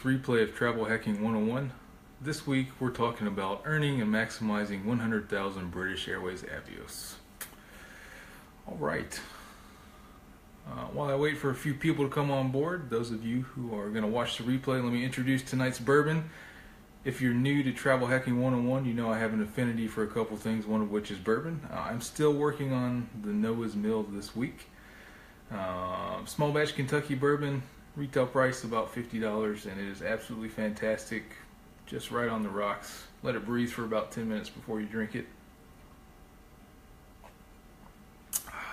replay of Travel Hacking 101. This week we're talking about earning and maximizing 100,000 British Airways Avios. Alright, while I wait for a few people to come on board, those of you who are going to watch the replay, let me introduce tonight's bourbon. If you're new to Travel Hacking 101, you know I have an affinity for a couple things, one of which is bourbon. I'm still working on the Noah's Mill this week. Small batch Kentucky bourbon, retail price about $50, and it is absolutely fantastic. Just right on the rocks. Let it breathe for about 10 minutes before you drink it.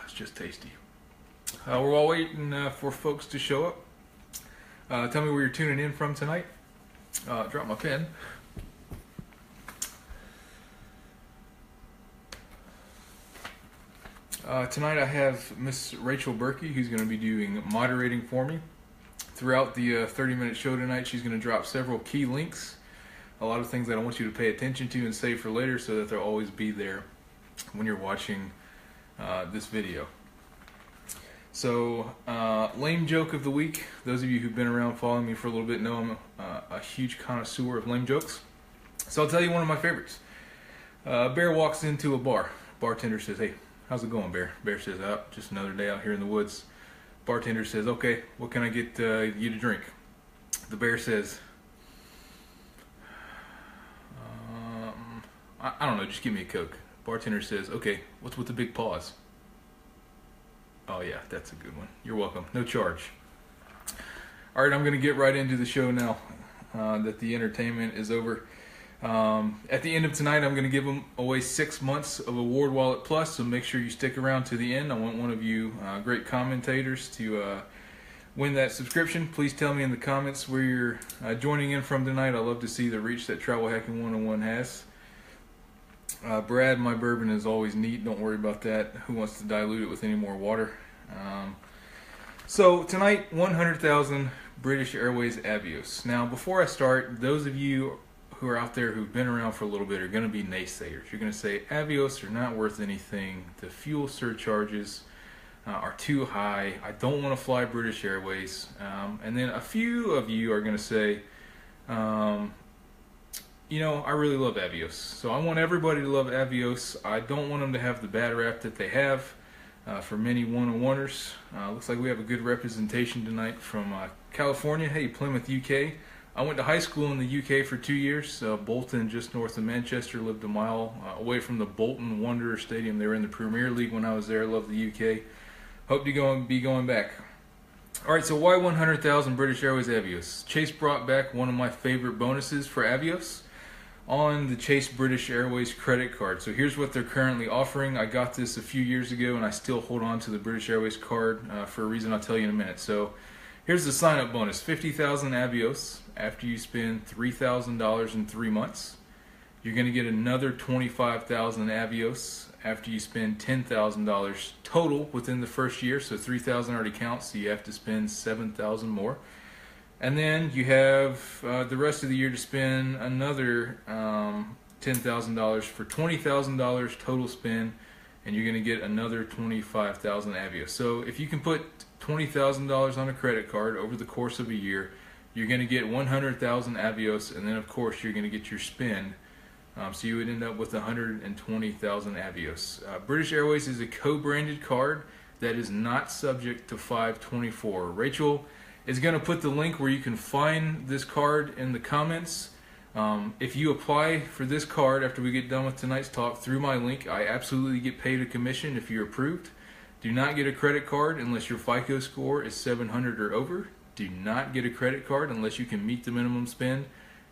It's just tasty. We're all waiting for folks to show up. Tell me where you're tuning in from tonight. Drop my pen. Tonight I have Miss Rachel Berkey, who's going to be doing moderating for me. Throughout the 30-minute show tonight, she's going to drop several key links. A lot of things that I want you to pay attention to and save for later so that they'll always be there when you're watching this video. So, lame joke of the week. Those of you who've been around following me for a little bit know I'm a huge connoisseur of lame jokes. So I'll tell you one of my favorites. Bear walks into a bar. Bartender says, "Hey, how's it going, Bear?" Bear says, "Oh, just another day out here in the woods." Bartender says, "Okay, what can I get you to drink?" The bear says, I don't know, just give me a Coke." Bartender says, "Okay, what's with the big pause?" "Oh yeah, that's a good one. You're welcome. No charge." Alright, I'm going to get right into the show now that the entertainment is over. At the end of tonight, I'm going to give away 6 months of Award Wallet Plus, so make sure you stick around to the end. I want one of you great commentators to win that subscription. Please tell me in the comments where you're joining in from tonight. I love to see the reach that Travel Hacking 101 has. Brad, my bourbon is always neat. Don't worry about that. Who wants to dilute it with any more water? So tonight, 100,000 British Airways Avios. Now, before I start, those of you who are out there who've been around for a little bit are going to be naysayers. You're going to say Avios are not worth anything. The fuel surcharges are too high. I don't want to fly British Airways. And then a few of you are going to say, you know, I really love Avios. So I want everybody to love Avios. I don't want them to have the bad rap that they have for many one-on-oneers. Looks like we have a good representation tonight from California. Hey, Plymouth, UK. I went to high school in the UK for 2 years. Bolton, just north of Manchester, lived a mile away from the Bolton Wanderers Stadium. They were in the Premier League when I was there. Love the UK. Hope to be going back. Alright, so why 100,000 British Airways Avios? Chase brought back one of my favorite bonuses for Avios on the Chase British Airways credit card. So here's what they're currently offering. I got this a few years ago and I still hold on to the British Airways card for a reason I'll tell you in a minute. So here's the sign-up bonus. 50,000 Avios after you spend $3,000 in 3 months. You're going to get another 25,000 Avios after you spend $10,000 total within the first year. So 3,000 already counts, so you have to spend 7,000 more. And then you have the rest of the year to spend another $10,000 for $20,000 total spend, and you're going to get another 25,000 Avios. So if you can put $20,000 on a credit card over the course of a year, you're going to get 100,000 Avios, and then of course you're going to get your spend. So you would end up with 120,000 Avios. British Airways is a co-branded card that is not subject to 524. Rachel is going to put the link where you can find this card in the comments. If you apply for this card after we get done with tonight's talk through my link, I absolutely get paid a commission if you're approved. Do not get a credit card unless your FICO score is 700 or over. Do not get a credit card unless you can meet the minimum spend.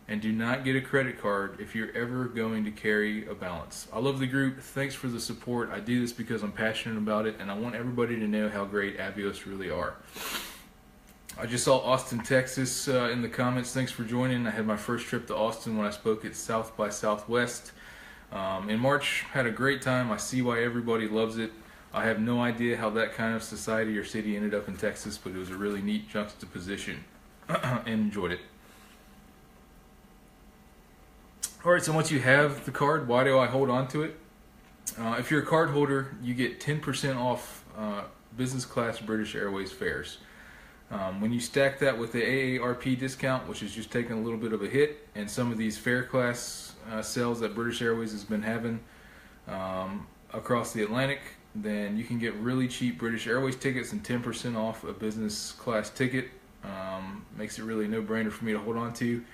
And do not get a credit card if you're ever going to carry a balance. I love the group. Thanks for the support. I do this because I'm passionate about it, and I want everybody to know how great Avios really are. I just saw Austin, Texas in the comments. Thanks for joining. I had my first trip to Austin when I spoke at South by Southwest in March. Had a great time. I see why everybody loves it. I have no idea how that kind of society or city ended up in Texas, but it was a really neat juxtaposition and enjoyed it. Alright, so once you have the card, why do I hold on to it? If you're a card holder, you get 10% off business class British Airways fares. When you stack that with the AARP discount, which is just taking a little bit of a hit, and some of these fare class sales that British Airways has been having across the Atlantic, then you can get really cheap British Airways tickets and 10% off a business class ticket. Makes it really a no-brainer for me to hold on to.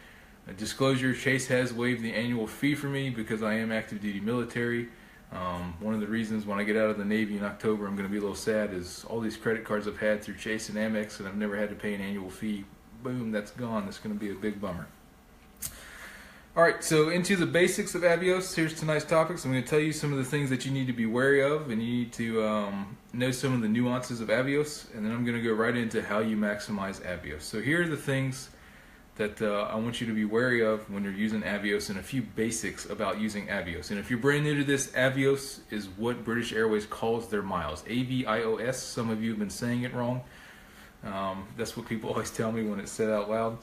Disclosure, Chase has waived the annual fee for me because I am active duty military. One of the reasons when I get out of the Navy in October I'm going to be a little sad is all these credit cards I've had through Chase and Amex, and I've never had to pay an annual fee. Boom, that's gone. That's going to be a big bummer. Alright, so into the basics of Avios. Here's tonight's topics. I'm going to tell you some of the things that you need to be wary of, and you need to know some of the nuances of Avios, and then I'm going to go right into how you maximize Avios. So here are the things that I want you to be wary of when you're using Avios, and a few basics about using Avios. And if you're brand new to this, Avios is what British Airways calls their miles. AVIOS. Some of you have been saying it wrong. That's what people always tell me when it's said out loud.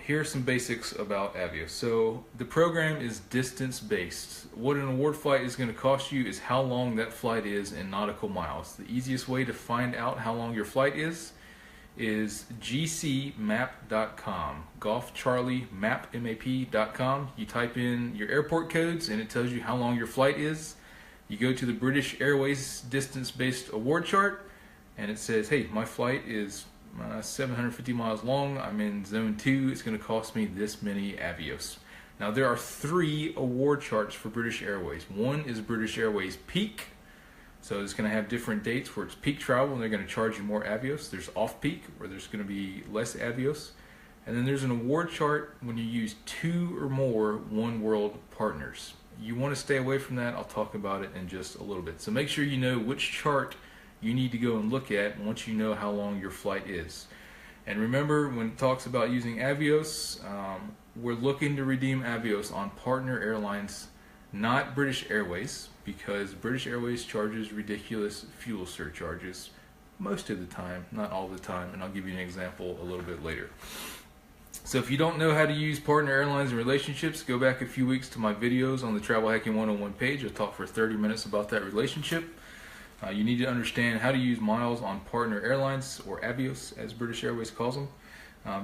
Here are some basics about Avios. So the program is distance based. What an award flight is going to cost you is how long that flight is in nautical miles. The easiest way to find out how long your flight is gcmap.com. Golf Charlie map, map.com. You type in your airport codes and it tells you how long your flight is. You go to the British Airways distance based award chart and it says, hey, my flight is 750 miles long. I'm in zone 2. It's going to cost me this many Avios. Now there are 3 award charts for British Airways. One is British Airways Peak. So it's going to have different dates where it's peak travel and they're going to charge you more Avios. There's off-peak where there's going to be less Avios. And then there's an award chart when you use 2 or more Oneworld partners. You want to stay away from that. I'll talk about it in just a little bit. So make sure you know which chart you need to go and look at once you know how long your flight is. And remember, when it talks about using Avios, we're looking to redeem Avios on partner airlines, not British Airways, because British Airways charges ridiculous fuel surcharges most of the time, not all the time, and I'll give you an example a little bit later. So if you don't know how to use partner airlines and relationships, go back a few weeks to my videos on the Travel Hacking 101 page. I'll talk for 30 minutes about that relationship. You need to understand how to use miles on partner airlines, or Avios as British Airways calls them.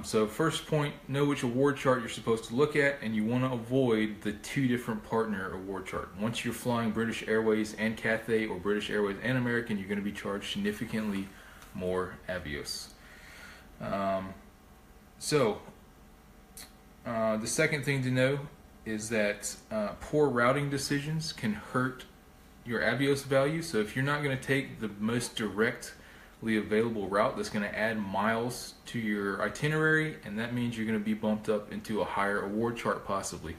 So first point, know which award chart you're supposed to look at, and you want to avoid the 2 different partner award chart. Once you're flying British Airways and Cathay, or British Airways and American, you're going to be charged significantly more Avios. The second thing to know is that poor routing decisions can hurt your Avios value. So if you're not going to take the most directly available route, that's going to add miles to your itinerary, and that means you're going to be bumped up into a higher award chart possibly.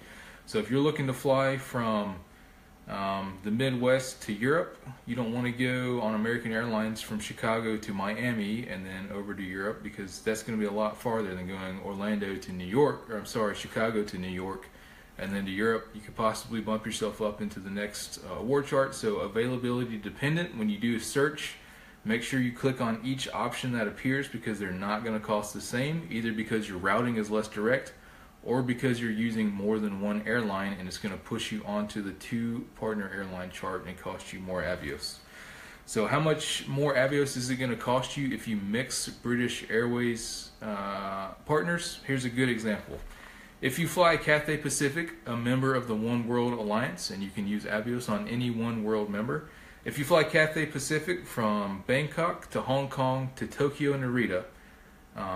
So if you're looking to fly from the Midwest to Europe, you don't want to go on American Airlines from Chicago to Miami and then over to Europe, because that's going to be a lot farther than going Orlando to New York, or I'm sorry, Chicago to New York and then to Europe. You could possibly bump yourself up into the next award chart. So availability dependent. When you do a search, make sure you click on each option that appears, because they're not going to cost the same, either because your routing is less direct or because you're using more than one airline, and it's going to push you onto the 2 partner airline chart and cost you more Avios. So how much more Avios is it going to cost you if you mix British Airways partners? Here's a good example. If you fly Cathay Pacific, a member of the Oneworld Alliance, and you can use Avios on any Oneworld member. If you fly Cathay Pacific from Bangkok to Hong Kong to Tokyo Narita,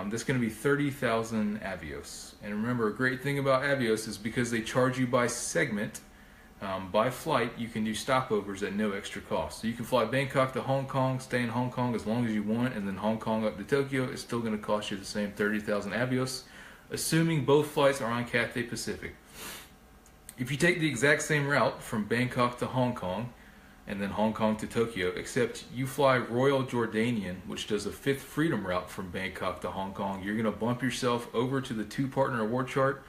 that's going to be 30,000 Avios. And remember, a great thing about Avios is because they charge you by segment, by flight, you can do stopovers at no extra cost. So you can fly Bangkok to Hong Kong, stay in Hong Kong as long as you want, and then Hong Kong up to Tokyo. It's still going to cost you the same 30,000 Avios, assuming both flights are on Cathay Pacific. If you take the exact same route from Bangkok to Hong Kong and then Hong Kong to Tokyo, except you fly Royal Jordanian, which does a 5th Freedom route from Bangkok to Hong Kong, you're going to bump yourself over to the 2 partner award chart,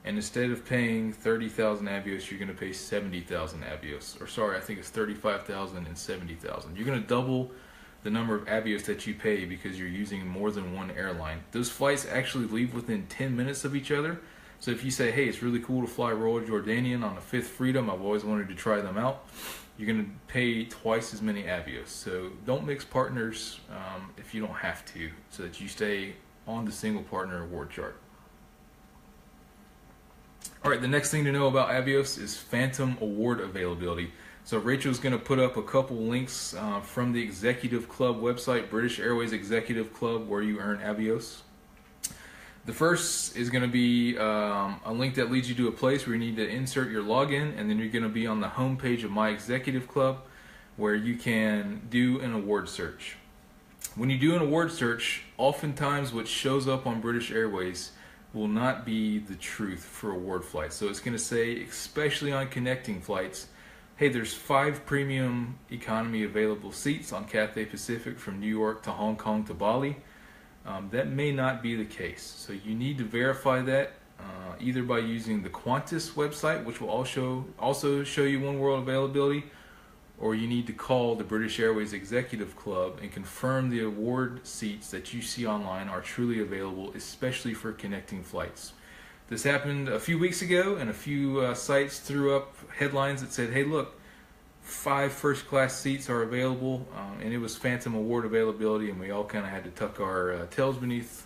and instead of paying 30,000 Avios, you're going to pay 70,000 Avios. Or sorry, I think it's 35,000 and 70,000. You're going to double the number of Avios that you pay because you're using more than one airline. Those flights actually leave within 10 minutes of each other. So if you say, hey, it's really cool to fly Royal Jordanian on the 5th Freedom, I've always wanted to try them out, you're going to pay twice as many Avios. So don't mix partners if you don't have to, so that you stay on the single partner award chart. All right, the next thing to know about Avios is Phantom award availability. So Rachel's going to put up a couple links from the Executive Club website, British Airways Executive Club, where you earn Avios. The first is going to be a link that leads you to a place where you need to insert your login, and then you're going to be on the home page of My Executive Club, where you can do an award search. When you do an award search, oftentimes what shows up on British Airways will not be the truth for award flights. So it's going to say, especially on connecting flights, hey, there's 5 premium economy available seats on Cathay Pacific from New York to Hong Kong to Bali. That may not be the case. So you need to verify that either by using the Qantas website, which will also show you Oneworld availability, or you need to call the British Airways Executive Club and confirm the award seats that you see online are truly available, especially for connecting flights. This happened a few weeks ago, and a few sites threw up headlines that said, hey, look, 5 first-class seats are available, and it was Phantom award availability, and we all kind of had to tuck our tails beneath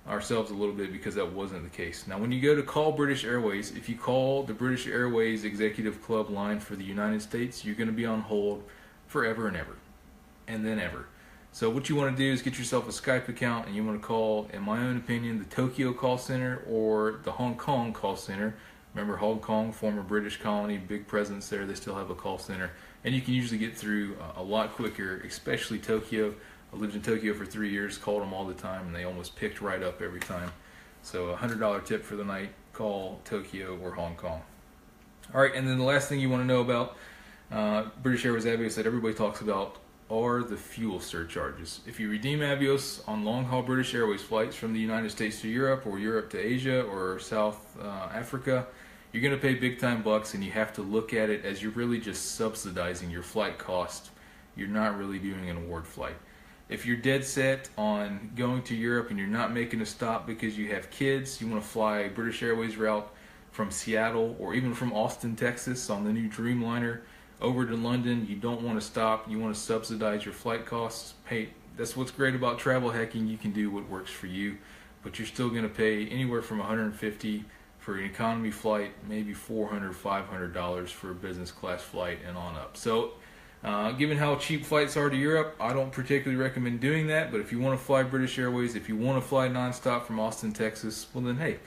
ourselves a little bit because that wasn't the case. Now, when you go to call British Airways, if you call the British Airways Executive Club line for the United States, you're going to be on hold forever and ever, and then ever. So what you want to do is get yourself a Skype account, and you want to call, in my own opinion, the Tokyo call center or the Hong Kong call center. Remember, Hong Kong, former British colony, big presence there. They still have a call center, and you can usually get through a lot quicker, especially Tokyo. I lived in Tokyo for 3 years, called them all the time, and they almost picked right up every time. So a $100 tip for the night, call Tokyo or Hong Kong. All right, and then the last thing you want to know about British Airways Avios that everybody talks about are the fuel surcharges. If you redeem Avios on long-haul British Airways flights from the United States to Europe, or Europe to Asia, or South Africa, you're going to pay big-time bucks, and you have to look at it as you're really just subsidizing your flight cost. You're not really doing an award flight. If you're dead set on going to Europe and you're not making a stop because you have kids, you want to fly a British Airways route from Seattle or even from Austin, Texas on the new Dreamliner over to London, you don't want to stop, you want to subsidize your flight costs. Hey, that's what's great about travel hacking. You can do what works for you, but you're still going to pay anywhere from $150 for an economy flight, maybe $400, $500 for a business class flight and on up. So given how cheap flights are to Europe, I don't particularly recommend doing that, but if you want to fly British Airways, if you want to fly nonstop from Austin, Texas, well then hey,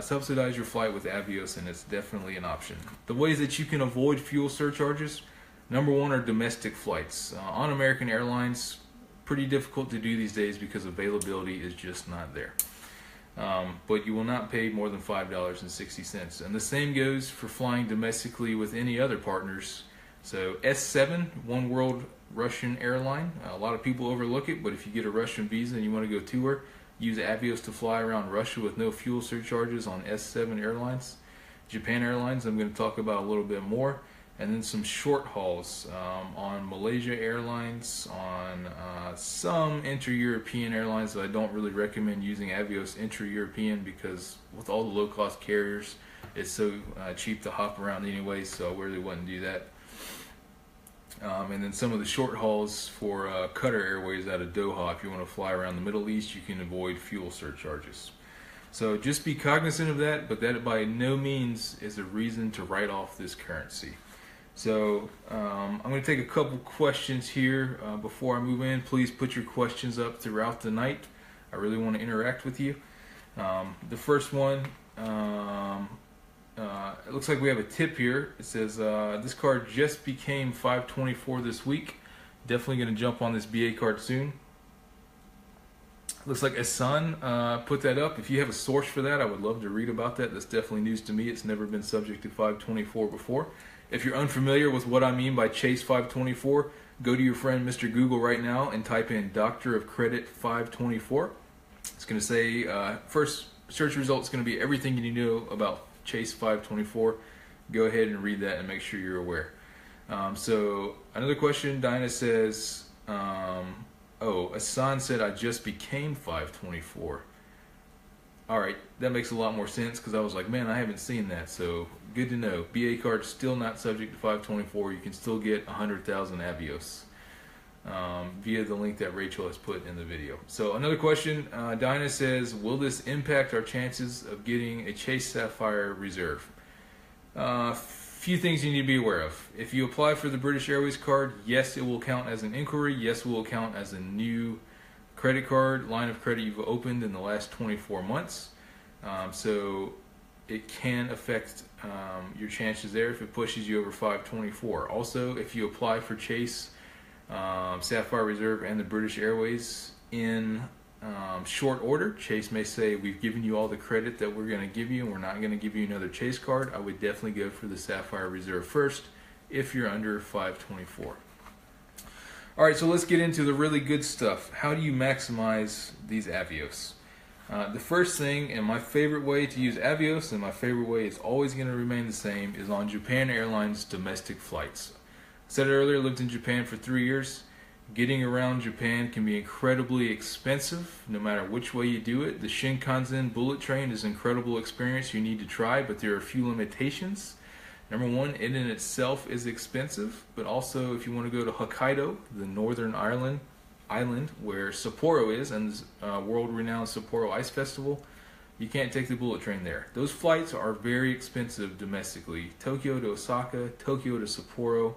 subsidize your flight with Avios, and it's definitely an option. The ways that you can avoid fuel surcharges, number one are domestic flights. On American Airlines, pretty difficult to do these days because availability is just not there. But you will not pay more than $5.60. And the same goes for flying domestically with any other partners. So S7, Oneworld Russian airline, a lot of people overlook it, but if you get a Russian visa and you want to go tour, use Avios to fly around Russia with no fuel surcharges on S7 Airlines. Japan Airlines, I'm going to talk about a little bit more. And then some short hauls on Malaysia Airlines, on some inter-European airlines that I don't really recommend using Avios inter-European because with all the low-cost carriers, it's so cheap to hop around anyway, so I really wouldn't do that. And then some of the short hauls for Qatar Airways out of Doha, if you want to fly around the Middle East, you can avoid fuel surcharges. So just be cognizant of that, but that by no means is a reason to write off this currency. So I'm going to take a couple questions here before I move in. Please put your questions up throughout the night. I really want to interact with you. The first one, it looks like we have a tip here. It says, this card just became 524 this week. Definitely going to jump on this BA card soon. Looks like Asan put that up. If you have a source for that, I would love to read about that. That's definitely news to me. It's never been subject to 524 before. If you're unfamiliar with what I mean by Chase 524, go to your friend Mr. Google right now and type in Doctor of Credit 524. It's going to say, first search result is going to be everything you need to know about Chase 524. Go ahead and read that and make sure you're aware. So another question, Dinah says, Asan said I just became 524. All right, that makes a lot more sense because I was like, man, I haven't seen that. So good to know. BA card still not subject to 524. You can still get 100,000 Avios via the link that Rachel has put in the video. So another question, Dinah says, will this impact our chances of getting a Chase Sapphire Reserve? Few things you need to be aware of. If you apply for the British Airways card, yes, it will count as an inquiry. Yes, it will count as a new credit card line of credit you've opened in the last 24 months. So it can affect your chances there if it pushes you over 524. Also, if you apply for Chase Sapphire Reserve and the British Airways in short order, Chase may say, we've given you all the credit that we're going to give you and we're not going to give you another Chase card. I would definitely go for the Sapphire Reserve first if you're under 524. All right, so let's get into the really good stuff. How do you maximize these Avios? The first thing, and my favorite way to use Avios, and my favorite way is always going to remain the same, is on Japan Airlines domestic flights. I said it earlier, lived in Japan for 3 years. Getting around Japan can be incredibly expensive, no matter which way you do it. The Shinkansen bullet train is an incredible experience you need to try, but there are a few limitations. Number one, it in itself is expensive, but also if you want to go to Hokkaido, the northern island where Sapporo is, and world-renowned Sapporo Ice Festival, you can't take the bullet train there. Those flights are very expensive domestically. Tokyo to Osaka, Tokyo to Sapporo.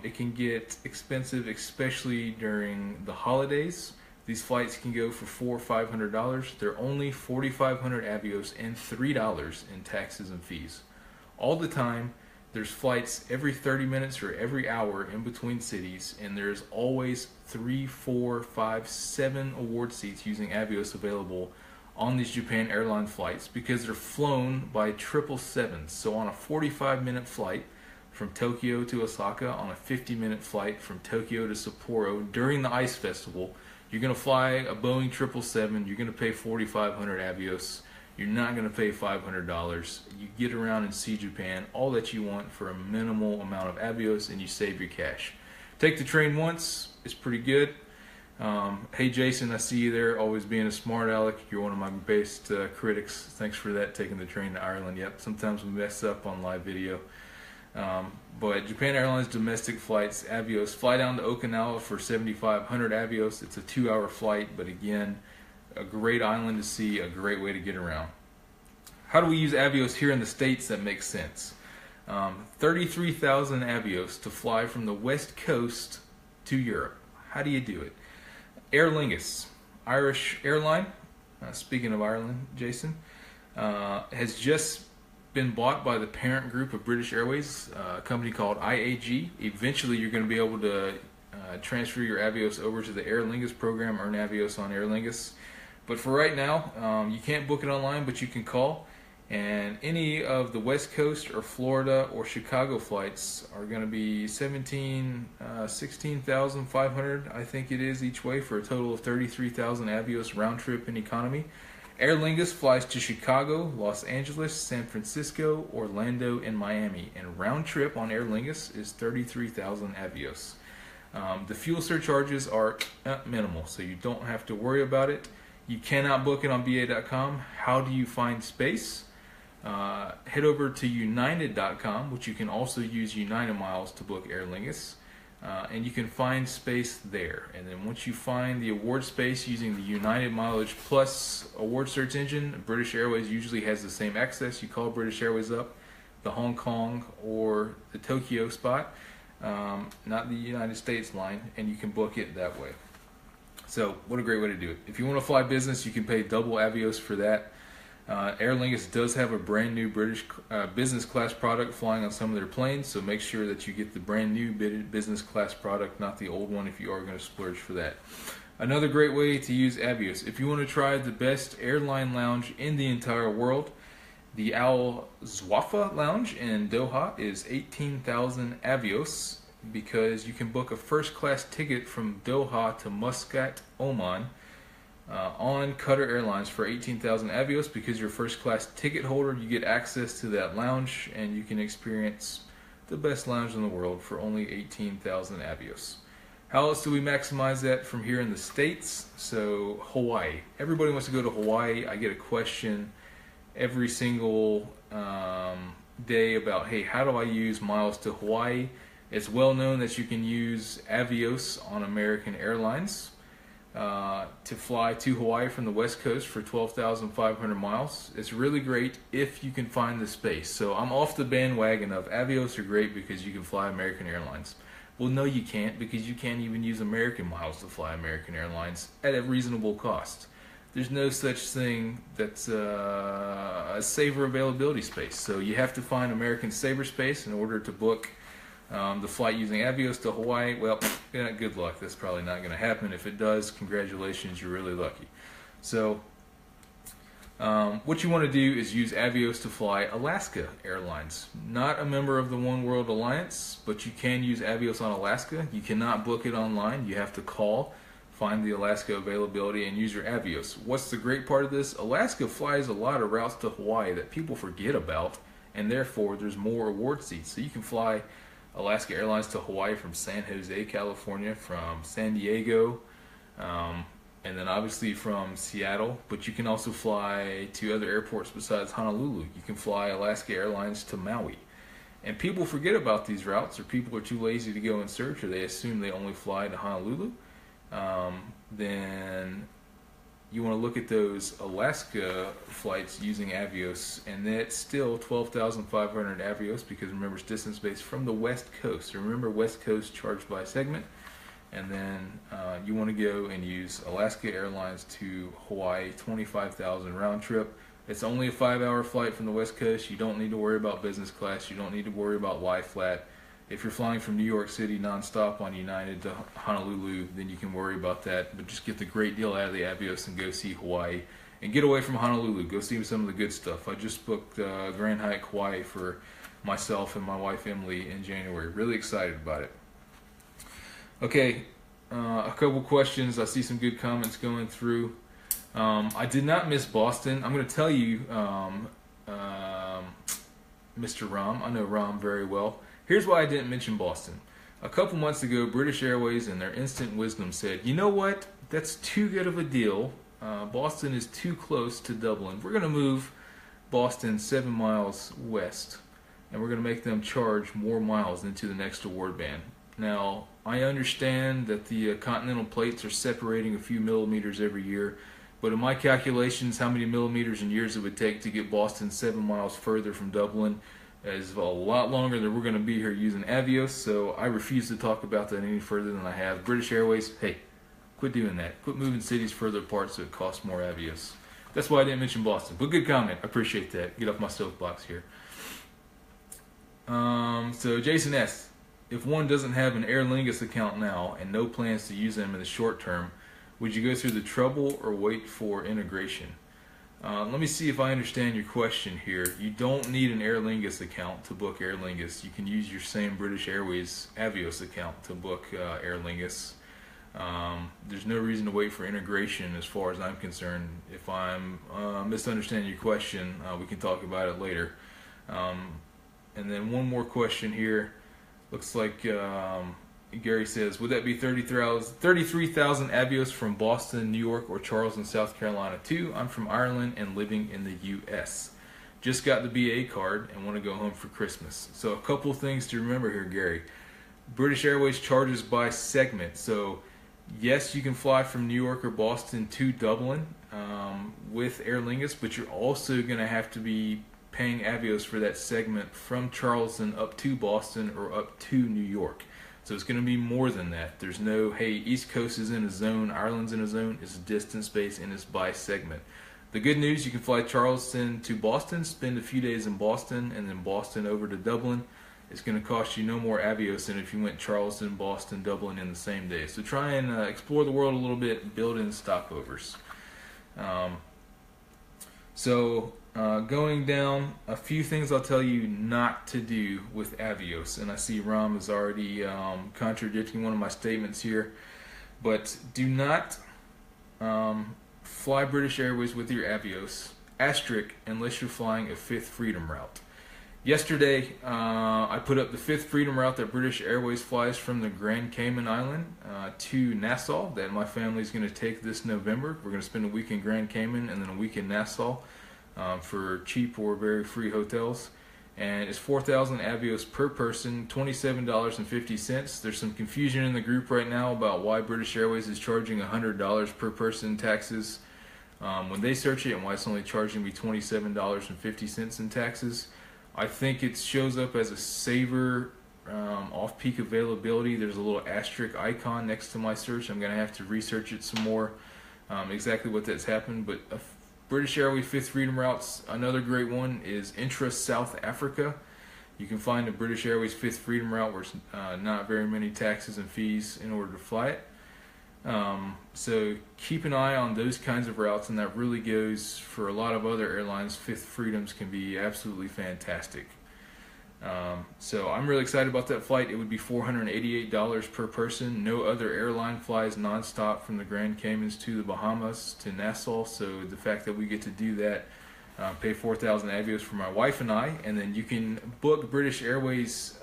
It can get expensive, especially during the holidays. These flights can go for $400 or $500. They're only 4,500 Avios and $3 in taxes and fees. All the time, there's flights every 30 minutes or every hour in between cities, and there's always 3, 4, 5, 7 award seats using Avios available on these Japan airline flights because they're flown by 777s. So on a 45-minute flight from Tokyo to Osaka, on a 50-minute flight from Tokyo to Sapporo during the Ice Festival, you're going to fly a Boeing 777, you're going to pay 4,500 Avios, you're not going to pay $500. You get around and see Japan, all that you want for a minimal amount of Avios, and you save your cash. Take the train once, it's pretty good. Hey Jason, I see you there, always being a smart aleck. You're one of my best critics. Thanks for that, taking the train to Ireland. Yep, sometimes we mess up on live video. But Japan Airlines domestic flights, Avios, fly down to Okinawa for 7,500 Avios. It's a 2-hour flight, but again, a great island to see, a great way to get around. How do we use Avios here in the States that makes sense? 33,000 Avios to fly from the West Coast to Europe. How do you do it? Aer Lingus, Irish airline, speaking of Ireland, Jason, has just been bought by the parent group of British Airways, a company called IAG. Eventually you're going to be able to transfer your Avios over to the Aer Lingus program, earn Avios on Aer Lingus. But for right now, you can't book it online, but you can call. And any of the West Coast or Florida or Chicago flights are going to be 16,500, I think it is, each way, for a total of 33,000 Avios round trip in economy. Aer Lingus flies to Chicago, Los Angeles, San Francisco, Orlando, and Miami. And round trip on Aer Lingus is 33,000 Avios. The fuel surcharges are minimal, so you don't have to worry about it. You cannot book it on BA.com. How do you find space? Head over to United.com, which you can also use United Miles to book Aer Lingus. And you can find space there. And then once you find the award space using the United Mileage Plus award search engine, British Airways usually has the same access. You call British Airways up, the Hong Kong or the Tokyo spot, not the United States line, and you can book it that way. So what a great way to do it. If you want to fly business, you can pay double Avios for that. Aer Lingus does have a brand new British business class product flying on some of their planes, so make sure that you get the brand new business class product, not the old one if you are going to splurge for that. Another great way to use Avios, if you want to try the best airline lounge in the entire world, the Al Zwafa Lounge in Doha is 18,000 Avios, because you can book a first class ticket from Doha to Muscat, Oman, on Qatar Airlines for 18,000 Avios. Because you're a first class ticket holder, you get access to that lounge and you can experience the best lounge in the world for only 18,000 Avios. How else do we maximize that from here in the States? So Hawaii. Everybody wants to go to Hawaii. I get a question every single day about, hey, how do I use miles to Hawaii? It's well known that you can use Avios on American Airlines to fly to Hawaii from the West Coast for 12,500 miles. It's really great if you can find the space. So I'm off the bandwagon of Avios are great because you can fly American Airlines. Well, no, you can't, because you can't even use American miles to fly American Airlines at a reasonable cost. There's no such thing that's a saver availability space. So you have to find American saver space in order to book the flight using Avios to Hawaii. Well, yeah, good luck. That's probably not going to happen. If it does, congratulations, you're really lucky. So what you want to do is use Avios to fly Alaska Airlines. Not a member of the Oneworld Alliance, but you can use Avios on Alaska. You cannot book it online. You have to call, find the Alaska availability, and use your Avios. What's the great part of this? Alaska flies a lot of routes to Hawaii that people forget about, and therefore there's more award seats. So you can fly Alaska Airlines to Hawaii from San Jose, California, from San Diego, and then obviously from Seattle, but you can also fly to other airports besides Honolulu. You can fly Alaska Airlines to Maui. And people forget about these routes, or people are too lazy to go and search, or they assume they only fly to Honolulu. Then you want to look at those Alaska flights using Avios, and that's still 12,500 Avios, because remember, it's distance-based from the West Coast. So remember, West Coast charged by segment. And then you want to go and use Alaska Airlines to Hawaii, 25,000 round trip. It's only a 5-hour flight from the West Coast. You don't need to worry about business class. You don't need to worry about lie flat. If you're flying from New York City nonstop on United to Honolulu, then you can worry about that. But just get the great deal out of the Avios and go see Hawaii. And get away from Honolulu. Go see some of the good stuff. I just booked Grand Hyatt Hawaii for myself and my wife Emily in January. Really excited about it. Okay, a couple questions. I see some good comments going through. I did not miss Boston. I'm going to tell you, Mr. Ram. I know Ram very well. Here's why I didn't mention Boston. A couple months ago, British Airways in their instant wisdom said, you know what? That's too good of a deal. Boston is too close to Dublin. We're going to move Boston 7 miles west, and we're going to make them charge more miles into the next award band. Now, I understand that the continental plates are separating a few millimeters every year, but in my calculations, how many millimeters and years it would take to get Boston 7 miles further from Dublin is a lot longer than we're going to be here using Avios, so I refuse to talk about that any further than I have. British Airways, hey, quit doing that. Quit moving cities further apart so it costs more Avios. That's why I didn't mention Boston, but good comment. I appreciate that. Get off my soapbox here. So Jason S., if one doesn't have an Aer Lingus account now and no plans to use them in the short term, would you go through the trouble or wait for integration? Let me see if I understand your question here. You don't need an Aer Lingus account to book Aer Lingus. You can use your same British Airways Avios account to book Aer Lingus. There's no reason to wait for integration as far as I'm concerned. If I'm misunderstanding your question, we can talk about it later. And then one more question here. Looks like Gary says, would that be 33,000 Avios from Boston, New York, or Charleston, South Carolina too? I'm from Ireland and living in the U.S. Just got the BA card and want to go home for Christmas. So a couple things to remember here, Gary. British Airways charges by segment. So yes, you can fly from New York or Boston to Dublin with Aer Lingus, but you're also going to have to be paying Avios for that segment from Charleston up to Boston or up to New York. So it's going to be more than that. There's no, hey, East Coast is in a zone, Ireland's in a zone. It's distance-based and it's by segment. The good news, you can fly Charleston to Boston, spend a few days in Boston, and then Boston over to Dublin. It's going to cost you no more Avios than if you went Charleston, Boston, Dublin in the same day. So try and explore the world a little bit, build in stopovers. Going down, a few things I'll tell you not to do with Avios. And I see Ram is already contradicting one of my statements here. But do not fly British Airways with your Avios, asterisk, unless you're flying a Fifth Freedom route. Yesterday, I put up the fifth Freedom route that British Airways flies from the Grand Cayman Island to Nassau that my family's going to take this November. We're going to spend a week in Grand Cayman and then a week in Nassau for cheap or very free hotels. And it's 4,000 Avios per person, $27.50. There's some confusion in the group right now about why British Airways is charging $100 per person taxes when they search it and why it's only charging me $27.50 in taxes. I think it shows up as a saver off-peak availability. There's a little asterisk icon next to my search. I'm going to have to research it some more, exactly what that's happened. But British Airways Fifth Freedom routes, another great one is intra-South Africa. You can find a British Airways Fifth Freedom route where there's not very many taxes and fees in order to fly it. So keep an eye on those kinds of routes, and that really goes for a lot of other airlines. Fifth Freedoms can be absolutely fantastic. So I'm really excited about that flight. It would be $488 per person. No other airline flies nonstop from the Grand Caymans to the Bahamas to Nassau, so the fact that we get to do that, pay 4,000 Avios for my wife and I, and then you can book British Airways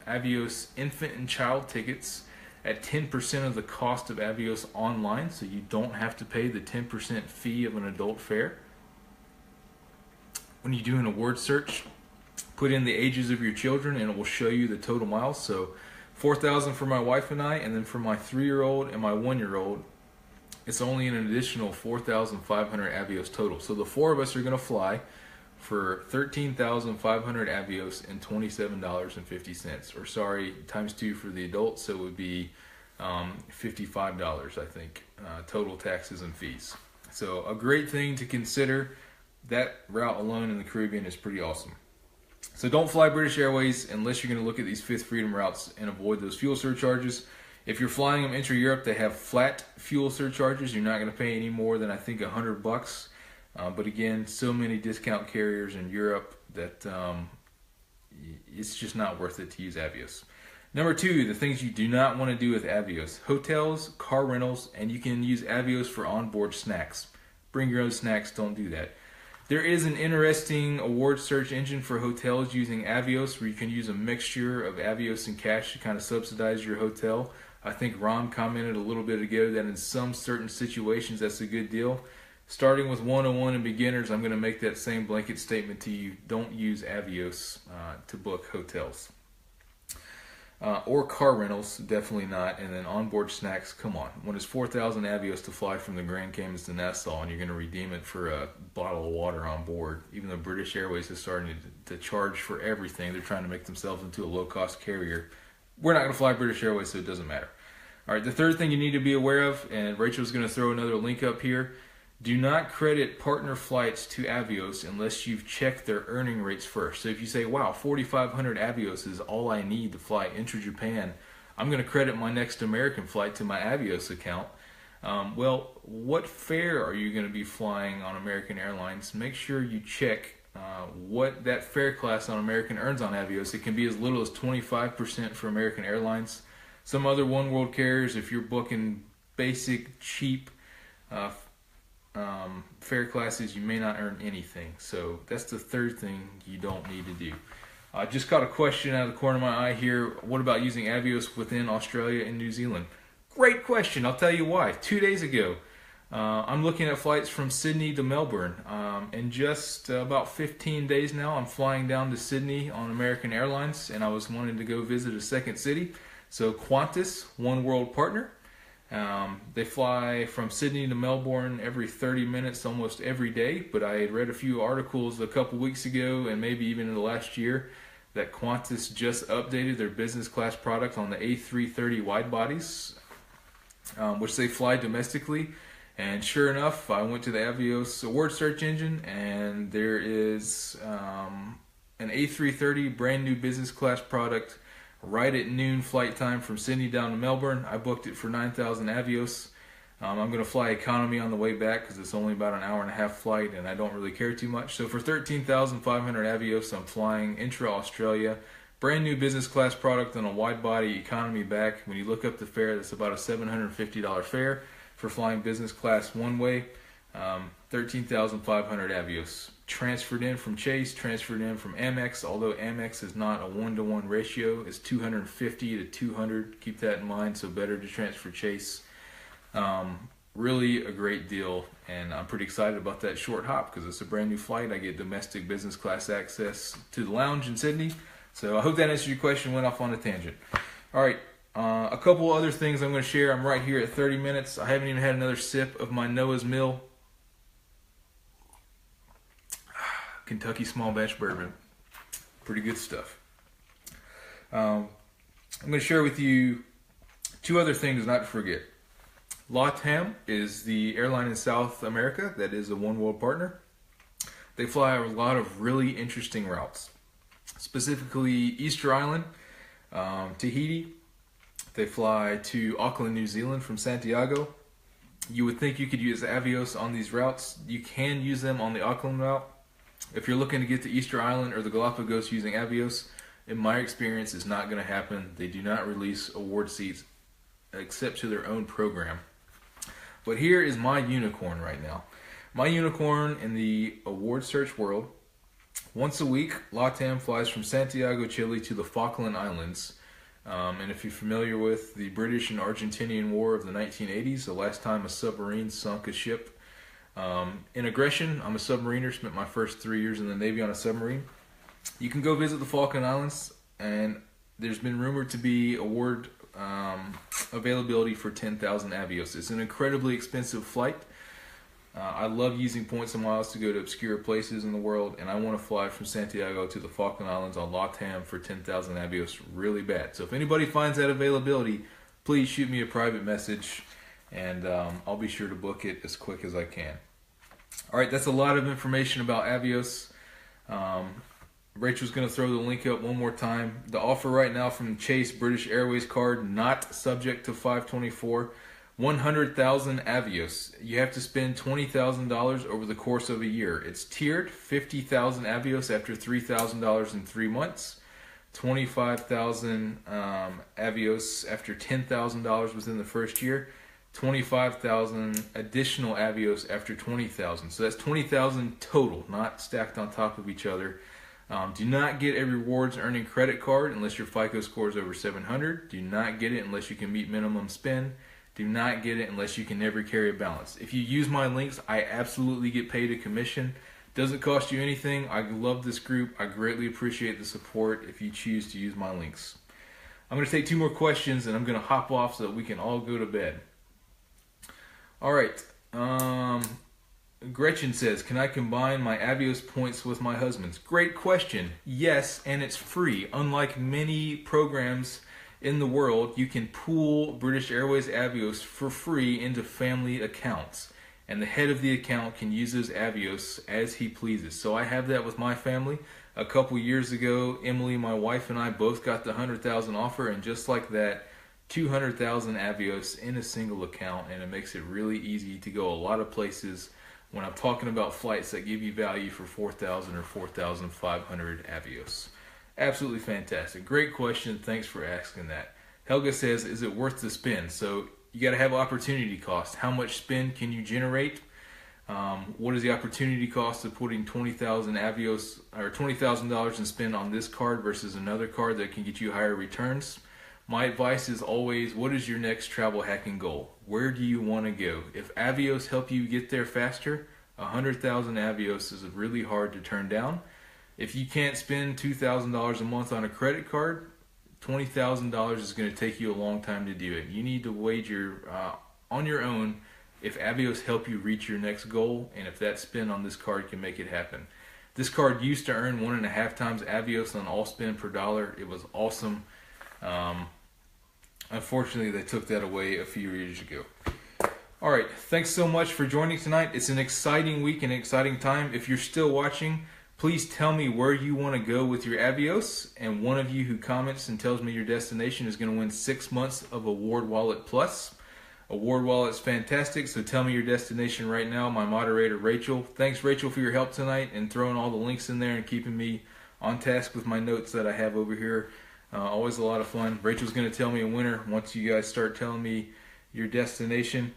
Avios infant and child tickets at 10% of the cost of Avios online, so you don't have to pay the 10% fee of an adult fare. When you do an award search, put in the ages of your children and it will show you the total miles. So 4,000 for my wife and I, and then for my 3-year-old and my 1-year-old, it's only an additional 4,500 Avios total. So the four of us are going to fly for 13,500 Avios and $27.50, or sorry, times 2 for the adults, so it would be $55, I think, total taxes and fees. So a great thing to consider. That route alone in the Caribbean is pretty awesome. So don't fly British Airways unless you're going to look at these Fifth Freedom routes and avoid those fuel surcharges. If you're flying them intra-Europe, they have flat fuel surcharges. You're not going to pay any more than, I think, $100. But again, so many discount carriers in Europe that it's just not worth it to use Avios. Number 2, the things you do not want to do with Avios: hotels, car rentals, and you can use Avios for onboard snacks. Bring your own snacks, don't do that. There is an interesting award search engine for hotels using Avios where you can use a mixture of Avios and cash to kind of subsidize your hotel. I think Ron commented a little bit ago that in some certain situations that's a good deal. Starting with 101 and beginners, I'm going to make that same blanket statement to you. Don't use Avios to book hotels. Or car rentals, definitely not. And then onboard snacks, come on. When it's 4,000 Avios to fly from the Grand Caymans to Nassau and you're going to redeem it for a bottle of water on board, even though British Airways is starting to charge for everything, they're trying to make themselves into a low-cost carrier. We're not going to fly British Airways, so it doesn't matter. All right, the third thing you need to be aware of, and Rachel's going to throw another link up here, do not credit partner flights to Avios unless you've checked their earning rates first. So if you say, wow, 4,500 Avios is all I need to fly intra-Japan, I'm going to credit my next American flight to my Avios account. Well, what fare are you going to be flying on American Airlines? Make sure you check what that fare class on American earns on Avios. It can be as little as 25% for American Airlines. Some other Oneworld carriers, if you're booking basic, cheap fare classes, you may not earn anything. So that's the third thing you don't need to do. I just got a question out of the corner of my eye here. What about using Avios within Australia and New Zealand? Great question. I'll tell you why. 2 days ago, I'm looking at flights from Sydney to Melbourne. In just about 15 days now, I'm flying down to Sydney on American Airlines, and I was wanting to go visit a second city. So Qantas, Oneworld partner, they fly from Sydney to Melbourne every 30 minutes almost every day, but I had read a few articles a couple weeks ago and maybe even in the last year that Qantas just updated their business class product on the A330 wide bodies, which they fly domestically. And sure enough, I went to the Avios award search engine and there is an A330 brand new business class product right at noon flight time from Sydney down to Melbourne. I booked it for 9,000 Avios. I'm going to fly economy on the way back because it's only about an hour and a half flight and I don't really care too much. So for 13,500 Avios, I'm flying intra-Australia. Brand new business class product on a wide body economy back. When you look up the fare, that's about a $750 fare for flying business class one way. 13,500 Avios. Transferred in from Chase, transferred in from Amex, although Amex is not a 1-to-1 ratio. It's 250 to 200. Keep that in mind, so better to transfer Chase. Really a great deal, and I'm pretty excited about that short hop because it's a brand new flight. I get domestic business class access to the lounge in Sydney. So I hope that answers your question. Went off on a tangent. All right, a couple other things I'm going to share. I'm right here at 30 minutes. I haven't even had another sip of my Noah's Mill Kentucky small batch bourbon. Pretty good stuff. I'm going to share with you two other things not to forget. LATAM is the airline in South America that is a Oneworld partner. They fly a lot of really interesting routes, specifically Easter Island, Tahiti. They fly to Auckland, New Zealand from Santiago. You would think you could use Avios on these routes. You can use them on the Auckland route. If you're looking to get to Easter Island or the Galapagos using Avios, in my experience, it's not going to happen. They do not release award seats except to their own program. But here is my unicorn right now. My unicorn in the award search world. Once a week, LATAM flies from Santiago, Chile to the Falkland Islands. And if you're familiar with the British and Argentinian War of the 1980s, the last time a submarine sunk a ship in aggression, I'm a submariner, spent my first 3 years in the Navy on a submarine. You can go visit the Falkland Islands, and there's been rumored to be award availability for 10,000 Avios. It's an incredibly expensive flight. I love using points and miles to go to obscure places in the world, and I want to fly from Santiago to the Falkland Islands on LATAM for 10,000 Avios really bad. So if anybody finds that availability, please shoot me a private message, and I'll be sure to book it as quick as I can. All right, that's a lot of information about Avios. Rachel's going to throw the link up one more time. The offer right now from Chase British Airways card, not subject to 524, 100,000 Avios. You have to spend $20,000 over the course of a year. It's tiered, 50,000 Avios after $3,000 in 3 months, 25,000 Avios after $10,000 within the first year, 25,000 additional Avios after 20,000. So that's 20,000 total, not stacked on top of each other. Do not get a rewards earning credit card unless your FICO score is over 700. Do not get it unless you can meet minimum spend. Do not get it unless you can never carry a balance. If you use my links, I absolutely get paid a commission. Doesn't cost you anything. I love this group. I greatly appreciate the support if you choose to use my links. I'm going to take 2 more questions and I'm going to hop off so that we can all go to bed. All right. Gretchen says, can I combine my Avios points with my husband's? Great question. Yes, and it's free. Unlike many programs in the world, you can pool British Airways Avios for free into family accounts. And the head of the account can use those Avios as he pleases. So I have that with my family. A couple years ago, Emily, my wife, and I both got the 100,000 offer, and just like that, 200,000 Avios in a single account, and it makes it really easy to go a lot of places when I'm talking about flights that give you value for 4,000 or 4,500 Avios. Absolutely fantastic. Great question. Thanks for asking that. Helga says, is it worth the spend? So you got to have opportunity cost. How much spend can you generate? What is the opportunity cost of putting 20,000 Avios or $20,000 in spend on this card versus another card that can get you higher returns? My advice is always, what is your next travel hacking goal? Where do you want to go? If Avios help you get there faster, 100,000 Avios is really hard to turn down. If you can't spend $2,000 a month on a credit card, $20,000 is going to take you a long time to do it. You need to wager on your own if Avios help you reach your next goal, and if that spend on this card can make it happen. This card used to earn 1.5 times Avios on all spend per dollar. It was awesome. Unfortunately, they took that away a few years ago. All right, thanks so much for joining tonight. It's an exciting week and an exciting time. If you're still watching, please tell me where you want to go with your Avios, and one of you who comments and tells me your destination is going to win 6 months of Award Wallet Plus. Award Wallet's fantastic, so tell me your destination right now. My moderator, Rachel. Thanks, Rachel, for your help tonight and throwing all the links in there and keeping me on task with my notes that I have over here. Always a lot of fun. Rachel's going to tell me a winner once you guys start telling me your destination.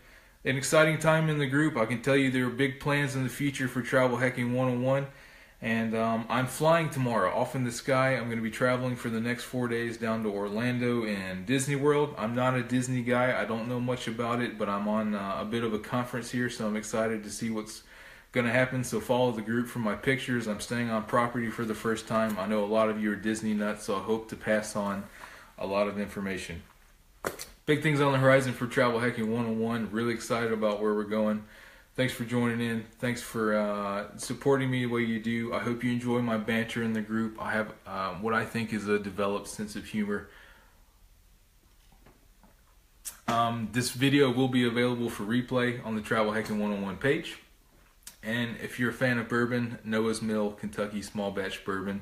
an exciting time in the group. I can tell you there are big plans in the future for Travel Hacking 101. And I'm flying tomorrow off in the sky. I'm going to be traveling for the next 4 days down to Orlando and Disney World. I'm not a Disney guy. I don't know much about it, but I'm on a bit of a conference here, so I'm excited to see what's going to happen. So follow the group for my pictures. I'm staying on property for the first time. I know a lot of you are Disney nuts, so I hope to pass on a lot of information. Big things on the horizon for Travel Hacking 101. Really excited about where we're going. Thanks for joining in. Thanks for supporting me the way you do. I hope you enjoy my banter in the group. I have what I think is a developed sense of humor. This video will be available for replay on the Travel Hacking 101 page. And if you're a fan of bourbon, Noah's Mill Kentucky Small Batch Bourbon,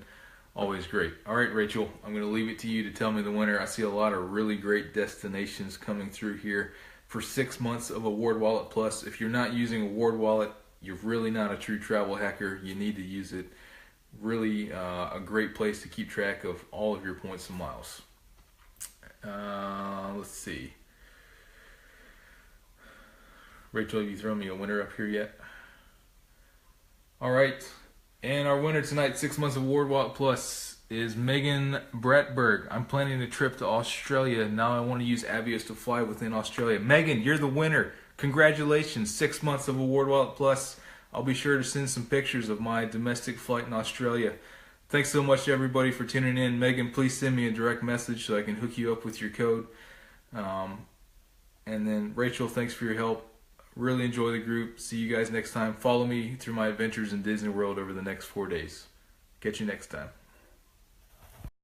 always great. All right, Rachel, I'm going to leave it to you to tell me the winner. I see a lot of really great destinations coming through here for 6 months of Award Wallet Plus. If you're not using Award Wallet, you're really not a true travel hacker. You need to use it. Really a great place to keep track of all of your points and miles. Let's see. Rachel, have you thrown me a winner up here yet? All right. And our winner tonight, 6 months of Award Wallet Plus, is Megan Bratberg. I'm planning a trip to Australia. Now I want to use Avios to fly within Australia. Megan, you're the winner. Congratulations. 6 months of Award Wallet Plus. I'll be sure to send some pictures of my domestic flight in Australia. Thanks so much, everybody, for tuning in. Megan, please send me a direct message so I can hook you up with your code. And then, Rachel, thanks for your help. Really enjoy the group. See you guys next time. Follow me through my adventures in Disney World over the next 4 days. Catch you next time.